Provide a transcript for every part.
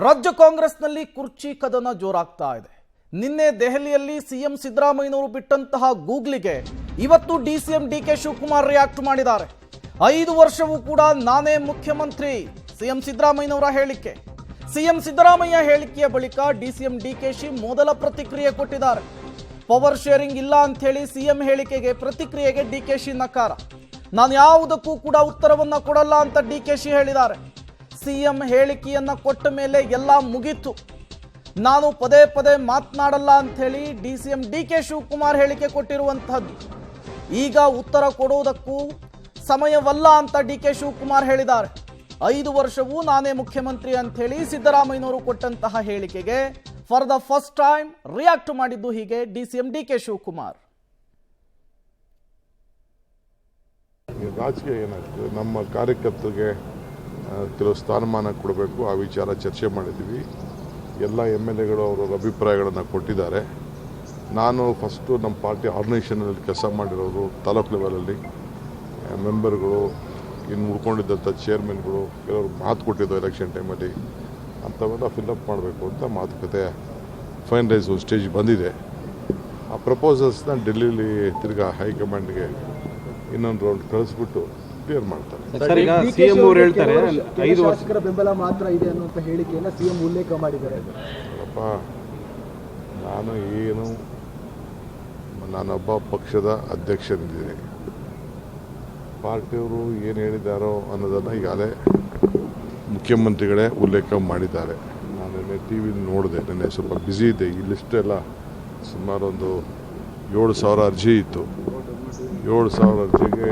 ರಾಜ್ಯ ಕಾಂಗ್ರೆಸ್ನಲ್ಲಿ ಕುರ್ಚಿ ಕದನ ಜೋರಾಗ್ತಾ ಇದೆ. ನಿನ್ನೆ ದೆಹಲಿಯಲ್ಲಿ ಸಿಎಂ ಸಿದ್ದರಾಮಯ್ಯನವರು ಬಿಟ್ಟಂತಹ ಗೂಗ್ಲಿಗೆ ಇವತ್ತು ಡಿಸಿಎಂ ಡಿಕೆ ಶಿವಕುಮಾರ್ ರಿಯಾಕ್ಟ್ ಮಾಡಿದ್ದಾರೆ. 5 ವರ್ಷವೂ ಕೂಡ ನಾನೇ ಮುಖ್ಯಮಂತ್ರಿ ಸಿಎಂ ಸಿದ್ದರಾಮಯ್ಯನವರ ಹೇಳಿಕೆ. ಸಿಎಂ ಸಿದ್ದರಾಮಯ್ಯ ಹೇಳಿಕೆಯ ಬಳಿಕ ಡಿಸಿಎಂ ಡಿಕೆಶಿ ಮೊದಲ ಪ್ರತಿಕ್ರಿಯೆ ಕೊಟ್ಟಿದ್ದಾರೆ. ಪವರ್ ಶೇರಿಂಗ್ ಇಲ್ಲ ಅಂತ ಹೇಳಿ ಸಿಎಂ ಹೇಳಿಕೆಗೆ ಪ್ರತಿಕ್ರಿಯೆಗೆ ಡಿಕೆಶಿ ನಕಾರ. ನಾನು ಯಾವುದಕ್ಕೂ ಕೂಡ ಉತ್ತರವನ್ನ ಕೊಡಲ್ಲ ಅಂತ ಡಿಕೆಶಿ ಹೇಳಿದ್ದಾರೆ. ಸಿಎಂ ಹೇಳಿಕೆಯನ್ನ ಕೊಟ್ಟ ಮೇಲೆ ಎಲ್ಲ ಮುಗಿತು, ನಾನು ಪದೇ ಪದೇ ಮಾತನಾಡಲ್ಲ ಅಂತ ಹೇಳಿ ಡಿಸಿಎಂ ಡಿಕೆ ಶಿವಕುಮಾರ್ ಹೇಳಿಕೆ ಕೊಟ್ಟಿರುವಂತಹದ್ದು. ಈಗ ಉತ್ತರ ಕೊಡುವುದಕ್ಕೂ ಸಮಯವಲ್ಲ ಅಂತ ಡಿಕೆ ಶಿವಕುಮಾರ್ ಹೇಳಿದ್ದಾರೆ. 5 ವರ್ಷವೂ ನಾನೇ ಮುಖ್ಯಮಂತ್ರಿ ಅಂತ ಹೇಳಿ ಸಿದ್ದರಾಮಯ್ಯನವರು ಕೊಟ್ಟಂತಹ ಹೇಳಿಕೆಗೆ for the first time react ಮಾಡಿದ್ದು ಹೀಗೆ ಡಿಸಿಎಂ ಡಿಕೆ ಶಿವಕುಮಾರ್. ರಾಜಕೀಯ ಏನಾಗ್ತದೆ, ನಮ್ಮ ಕಾರ್ಯಕರ್ತರಿಗೆ ಕೆಲವು ಸ್ಥಾನಮಾನ ಕೊಡಬೇಕು, ಆ ವಿಚಾರ ಚರ್ಚೆ ಮಾಡಿದ್ದೀವಿ. ಎಲ್ಲ MLAಗಳು ಅವರ ಅಭಿಪ್ರಾಯಗಳನ್ನು ಕೊಟ್ಟಿದ್ದಾರೆ. ನಾನು ಫಸ್ಟು ನಮ್ಮ ಪಾರ್ಟಿ ಆರ್ಗನೈಸೇಷನಲ್ಲಿ ಕೆಲಸ ಮಾಡಿರೋರು, ತಾಲೂಕು ಲೆವೆಲಲ್ಲಿ ಮೆಂಬರ್ಗಳು, ಇನ್ನು ಉಳ್ಕೊಂಡಿದ್ದಂಥ ಚೇರ್ಮನ್ಗಳು ಕೆಲವರು ಮಾತು ಕೊಟ್ಟಿದ್ದು ಎಲೆಕ್ಷನ್ ಟೈಮಲ್ಲಿ, ಅಂಥವೆಲ್ಲ ಫಿಲ್ಅಪ್ ಮಾಡಬೇಕು ಅಂತ ಮಾತುಕತೆ ಫೈನಲೈಸ್ ಒಂದು ಸ್ಟೇಜ್ ಬಂದಿದೆ. ಆ ಪ್ರಪೋಸಲ್ಸ್ನ ಡೆಲ್ಲಿಲಿ ತಿರ್ಗಾ ಹೈಕಮಾಂಡ್ಗೆ ಇನ್ನೊಂದು ರೌಂಡ್ ಕಳಿಸ್ಬಿಟ್ಟು ಕ್ಲಿಯರ್ ಮಾಡ್ತಾರೆ. ಸಿಎಂ ಅವರು ಹೇಳ್ತಾರೆ 5 ವರ್ಷಗಳ ಬೆಂಬಲ ಮಾತ್ರ ಇದೆ ಅನ್ನುವಂಥ ಹೇಳಿಕೆಯನ್ನು ಸಿಎಂ ಉಲ್ಲೇಖ ಮಾಡಿದ್ದಾರೆ. ಅಪ್ಪ, ನಾನೊಬ್ಬ ಪಕ್ಷದ ಅಧ್ಯಕ್ಷನಿದ್ದೀನಿ. ಪಾರ್ಟಿಯವರು ಏನು ಹೇಳಿದಾರೋ ಅನ್ನೋದನ್ನು ಈಗಾಗಲೇ ಮುಖ್ಯಮಂತ್ರಿಗಳೇ ಉಲ್ಲೇಖ ಮಾಡಿದ್ದಾರೆ. ನಾನು ನಿನ್ನೆ ಟಿ ವಿಲಿ ನೋಡಿದೆ, ನಿನ್ನೆ ಸ್ವಲ್ಪ ಬ್ಯುಸಿ ಇದ್ದೆ. ಈ ಲಿಸ್ಟ್ ಎಲ್ಲ ಸುಮಾರು ಒಂದು 7,000 ಅರ್ಜಿ ಇತ್ತು. 7,000 ಅರ್ಜಿಗೆ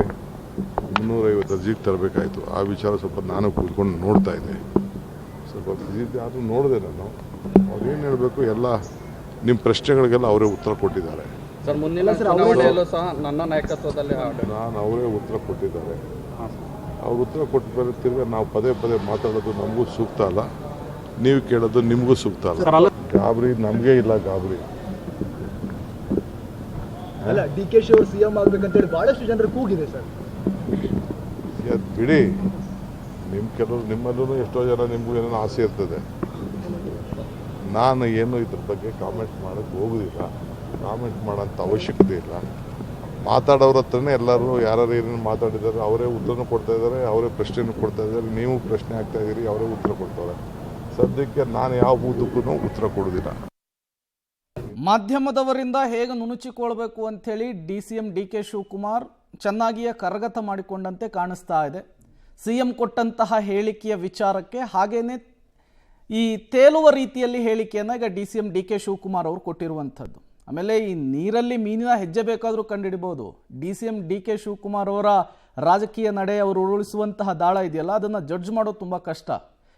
350 ಅರ್ಜಿಗೆ ತರಬೇಕಾಯಿತು. ಆ ವಿಚಾರ ಸ್ವಲ್ಪ ನಾನು ಕೂತ್ಕೊಂಡು ನೋಡ್ತಾ ಇದ್ದೆ. ಸ್ವಲ್ಪ ಬ್ಯುಸಿ ಇದ್ದೆ, ಆದರೂ ನೋಡಿದೆ ನಾನು. ಅವ್ರು ಏನು ಹೇಳಬೇಕು, ಎಲ್ಲ ನಿಮ್ಮ ಪ್ರಶ್ನೆಗಳಿಗೆಲ್ಲ ಅವರೇ ಉತ್ತರ ಕೊಟ್ಟಿದ್ದಾರೆ. ಸರ್, ಮುಂದಿನ ಚುನಾವಣೆಯಲ್ಲೂ ಸಹ ನನ್ನ ನಾಯಕತ್ವದಲ್ಲಿ ನಾನು ಅವರೇ ಉತ್ತರ ಕೊಟ್ಟಿದ್ದಾರೆ. ಅವ್ರು ಉತ್ತರ ಕೊಟ್ಟ ಮೇಲೆ ತಿರ್ಗಿ ನಾವು ಪದೇ ಪದೇ ಮಾತಾಡೋದು ನಮಗೂ ಸೂಕ್ತ ಅಲ್ಲ, ನೀವು ಕೇಳೋದು ನಿಮಗೂ ಸೂಕ್ತ ಅಲ್ಲ. ಗಾಬರಿ ನಮಗೆ ಇಲ್ಲ, ಗಾಬರಿ ಅಲ್ಲ. ಡಿಕೆಶಿ ಅವರು ಸಿಎಂ ಆಗ್ಬೇಕಂತೇಳಿ ಬಹಳಷ್ಟು ಜನರು ಕೂಗಿದೆ ಸರ್. ಬಿಡಿ, ಕೆಲವರು ನಿಮ್ಮಲ್ಲೂ ಎಷ್ಟೋ ಜನ ನಿಮಗೂ ಏನೋ ಆಸೆ ಇರ್ತದೆ. ನಾನು ಏನು ಇದ್ರ ಬಗ್ಗೆ ಕಾಮೆಂಟ್ ಮಾಡೋಕ್ಕೆ ಹೋಗೋದಿಲ್ಲ, ಕಾಮೆಂಟ್ ಮಾಡೋಂಥ ಅವಶ್ಯಕತೆ ಇಲ್ಲ. ಮಾತಾಡೋರ ಹತ್ರನೇ ಎಲ್ಲರೂ ಯಾರು ಏನೇನು ಮಾತಾಡಿದ್ದಾರೆ ಅವರೇ ಉತ್ತರನೂ ಕೊಡ್ತಾ ಇದ್ದಾರೆ, ಅವರೇ ಪ್ರಶ್ನೆನೂ ಕೊಡ್ತಾ ಇದ್ದಾರೆ. ನೀವು ಪ್ರಶ್ನೆ ಆಗ್ತಾ ಇದ್ದೀರಿ, ಅವರೇ ಉತ್ತರ ಕೊಡ್ತಾರೆ. ಸದ್ಯಕ್ಕೆ ನಾನು ಯಾವ ಉದ್ದಕ್ಕೂ ಉತ್ತರ ಕೊಡೋದಿಲ್ಲ. ಮಾಧ್ಯಮದವರಿಂದ ಹೇಗೆ ನುಣುಚಿಕೊಳ್ಬೇಕು ಅಂಥೇಳಿ ಡಿಸಿಎಂ ಡಿಕೆ ಶಿವಕುಮಾರ್ ಚೆನ್ನಾಗಿಯೇ ಕರಗತ ಮಾಡಿಕೊಂಡಂತೆ ಕಾಣಿಸ್ತಾ ಇದೆ. ಸಿಎಂ ಕೊಟ್ಟಂತಹ ಹೇಳಿಕೆಯ ವಿಚಾರಕ್ಕೆ ಹಾಗೇನೆ ಈ ತೇಲುವ ರೀತಿಯಲ್ಲಿ ಹೇಳಿಕೆಯನ್ನು ಈಗ ಡಿಸಿಎಂ ಡಿಕೆ ಶಿವಕುಮಾರ್ ಅವರು ಕೊಟ್ಟಿರುವಂಥದ್ದು. ಆಮೇಲೆ ಈ ನೀರಲ್ಲಿ ಮೀನಿನ ಹೆಜ್ಜೆ ಬೇಕಾದರೂ ಕಂಡುಹಿಡಿಬೋದು. ಡಿಸಿಎಂ ಡಿಕೆ ಶಿವಕುಮಾರ್ ಅವರ ರಾಜಕೀಯ ನಡೆ, ಅವರು ಉರುಳಿಸುವಂತಹ ದಾಳ ಇದೆಯಲ್ಲ, ಅದನ್ನು ಜಡ್ಜ್ ಮಾಡೋದು ತುಂಬ ಕಷ್ಟ.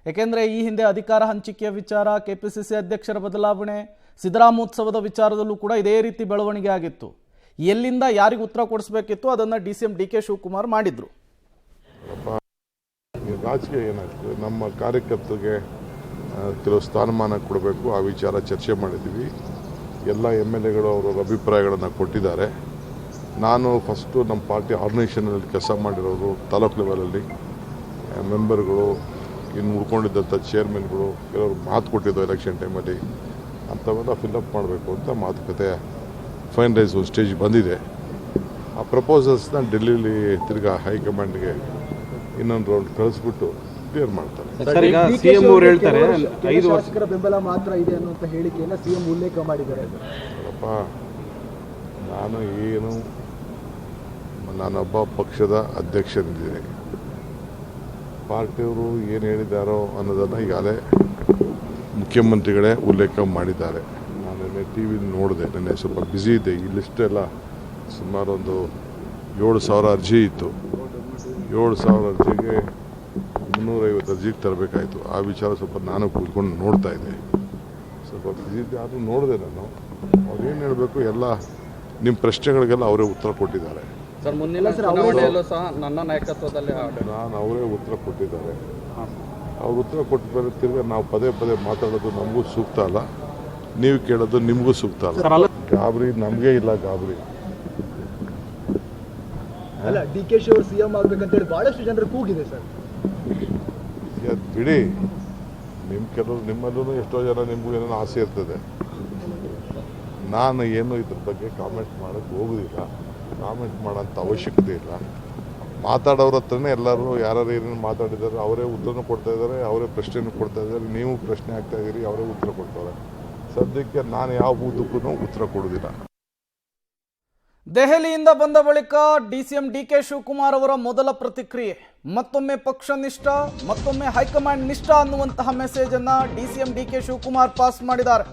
ಯಾಕೆಂದರೆ ಈ ಹಿಂದೆ ಅಧಿಕಾರ ಹಂಚಿಕೆಯ ವಿಚಾರ, KPCC ಅಧ್ಯಕ್ಷರ ಬದಲಾವಣೆ, ಸಿದ್ದರಾಮೋತ್ಸವದ ವಿಚಾರದಲ್ಲೂ ಕೂಡ ಇದೇ ರೀತಿ ಬೆಳವಣಿಗೆ ಆಗಿತ್ತು. ಎಲ್ಲಿಂದ ಯಾರಿಗೆ ಉತ್ತರ ಕೊಡಿಸ್ಬೇಕಿತ್ತು ಅದನ್ನು ಡಿಸಿಎಂ ಡಿಕೆ ಶಿವಕುಮಾರ್ ಮಾಡಿದ್ರು. ರಾಜಕೀಯ ಏನಾಗ್ತದೆ, ನಮ್ಮ ಕಾರ್ಯಕರ್ತರಿಗೆ ಕೆಲವು ಸ್ಥಾನಮಾನ ಕೊಡಬೇಕು, ಆ ವಿಚಾರ ಚರ್ಚೆ ಮಾಡಿದ್ದೀವಿ. ಎಲ್ಲ MLAಗಳು ಅವರ ಅಭಿಪ್ರಾಯಗಳನ್ನು ಕೊಟ್ಟಿದ್ದಾರೆ. ನಾನು ಫಸ್ಟು ನಮ್ಮ ಪಾರ್ಟಿ ಆರ್ಗನೈಸೇಷನಲ್ಲಿ ಕೆಲಸ ಮಾಡಿರೋರು, ತಾಲೂಕು ಲೆವೆಲಲ್ಲಿ ಮೆಂಬರ್ಗಳು, ಇನ್ನು ಉಳ್ಕೊಂಡಿದ್ದಂಥ ಚೇರ್ಮನ್ಗಳು ಕೆಲವರು ಮಾತು ಕೊಟ್ಟಿದ್ದು ಎಲೆಕ್ಷನ್ ಟೈಮಲ್ಲಿ, ಅಂಥವೆಲ್ಲ ಫಿಲ್ಅಪ್ ಮಾಡಬೇಕು ಅಂತ ಮಾತುಕತೆ ಫೈನಲೈಸ್ ಒಂದು ಸ್ಟೇಜ್ ಬಂದಿದೆ. ಆ ಪ್ರಪೋಸಲ್ಸ್ನ ಡೆಲ್ಲಿಲಿ ತಿರ್ಗಾ ಹೈಕಮಾಂಡ್ಗೆ ಇನ್ನೊಂದು ರೌಂಡ್ ಕಳಿಸ್ಬಿಟ್ಟು ಕ್ಲಿಯರ್ ಮಾಡ್ತಾರೆ. ಸಿಎಂ ಅವರು ಹೇಳ್ತಾರೆ 5 ವರ್ಷಗಳ ಬೆಂಬಲ ಮಾತ್ರ ಇದೆ ಅನ್ನುವಂಥ ಹೇಳಿಕೆಯನ್ನು ಸಿಎಂ ಉಲ್ಲೇಖ ಮಾಡಿದ್ದಾರೆ. ಅಪ್ಪ, ನಾನೊಬ್ಬ ಪಕ್ಷದ ಅಧ್ಯಕ್ಷನಿದ್ದೀನಿ. ಪಾರ್ಟಿಯವರು ಏನು ಹೇಳಿದಾರೋ ಅನ್ನೋದನ್ನು ಈಗಾಗಲೇ ಮುಖ್ಯಮಂತ್ರಿಗಳೇ ಉಲ್ಲೇಖ ಮಾಡಿದ್ದಾರೆ. ನಾನು ನಿನ್ನೆ ಟಿ ವಿಲಿ ನೋಡಿದೆ, ನಿನ್ನೆ ಸ್ವಲ್ಪ ಬ್ಯುಸಿ ಇದ್ದೆ. ಈ ಲಿಸ್ಟ್ ಎಲ್ಲ ಸುಮಾರು ಒಂದು 7,000 ಅರ್ಜಿ ಇತ್ತು. 7,000 ಅರ್ಜಿಗೆ 350 ಅರ್ಜಿಗೆ ತರಬೇಕಾಯಿತು. ಆ ವಿಚಾರ ಸ್ವಲ್ಪ ನಾನು ಕೂತ್ಕೊಂಡು ನೋಡ್ತಾ ಇದ್ದೆ. ಸ್ವಲ್ಪ ಬ್ಯುಸಿ ಇದ್ದೆ, ಆದರೂ ನೋಡಿದೆ ನಾನು. ಅವ್ರು ಏನು ಹೇಳಬೇಕು, ಎಲ್ಲ ನಿಮ್ಮ ಪ್ರಶ್ನೆಗಳಿಗೆಲ್ಲ ಅವರೇ ಉತ್ತರ ಕೊಟ್ಟಿದ್ದಾರೆ. ಸರ್, ಮುಂದಿನ ಚುನಾವಣೆಯಲ್ಲೂ ಸಹ ನನ್ನ ನಾಯಕತ್ವದಲ್ಲಿ ನಾನು ಅವರೇ ಉತ್ತರ ಕೊಟ್ಟಿದ್ದಾರೆ. ಅವ್ರು ಉತ್ತರ ಕೊಟ್ಟ ಮೇಲೆ ತಿರ್ಗಿ ನಾವು ಪದೇ ಪದೇ ಮಾತಾಡೋದು ನಮಗೂ ಸೂಕ್ತ ಅಲ್ಲ, ನೀವು ಕೇಳೋದು ನಿಮಗೂ ಸೂಕ್ತ ಅಲ್ಲ. ಗಾಬರಿ ನಮಗೆ ಇಲ್ಲ, ಗಾಬರಿ ಅಲ್ಲ. ಡಿಕೆಶಿ ಅವರು ಸಿಎಂ ಆಗ್ಬೇಕಂತೇಳಿ ಬಹಳಷ್ಟು ಜನರು ಕೂಗಿದೆ ಸರ್. ಬಿಡಿ, ನಿಮ್ಮಲ್ಲೂ ಎಷ್ಟೋ ಜನ ನಿಮಗೂ ಏನೋ ಆಸೆ ಇರ್ತದೆ. ನಾನು ಏನು ಇದ್ರ ಬಗ್ಗೆ ಕಾಮೆಂಟ್ ಮಾಡೋಕ್ಕೆ ಹೋಗೋದಿಲ್ಲ, ಕಾಮೆಂಟ್ ಮಾಡೋಂಥ ಅವಶ್ಯಕತೆ ಇಲ್ಲ. ಮಾತಾಡೋರ ಹತ್ರನೇ ಎಲ್ಲರೂ ಯಾರು ಏನೇನು ಮಾತಾಡಿದ್ದಾರೆ ಅವರೇ ಉತ್ತರನೂ ಕೊಡ್ತಾ ಇದ್ದಾರೆ, ಅವರೇ ಪ್ರಶ್ನೆನೂ ಕೊಡ್ತಾ ಇದ್ದಾರೆ. ನೀವು ಪ್ರಶ್ನೆ ಆಗ್ತಾ ಇದ್ದೀರಿ, ಅವರೇ ಉತ್ತರ ಕೊಡ್ತಾರೆ. ಸದ್ಯಕ್ಕೆ ನಾನು ಯಾವ ಬೂದಕ್ಕೂ ಉತ್ತರ ಕೊಡೋದಿಲ್ಲ. ದೆಹಲಿಯಿಂದ ಬಂದ ಬಳಿಕ ಡಿಸಿಎಂ ಡಿಕೆ ಶಿವಕುಮಾರ್ ಅವರ ಮೊದಲ ಪ್ರತಿಕ್ರಿಯೆ, ಮತ್ತೊಮ್ಮೆ ಪಕ್ಷ ನಿಷ್ಠ, ಮತ್ತೊಮ್ಮೆ ಹೈಕಮಾಂಡ್ ನಿಷ್ಠ ಅನ್ನುವಂತಹ ಮೆಸೇಜ್ ಅನ್ನ ಡಿಸಿಎಂ ಡಿಕೆ ಶಿವಕುಮಾರ್ ಪಾಸ್ ಮಾಡಿದ್ದಾರೆ.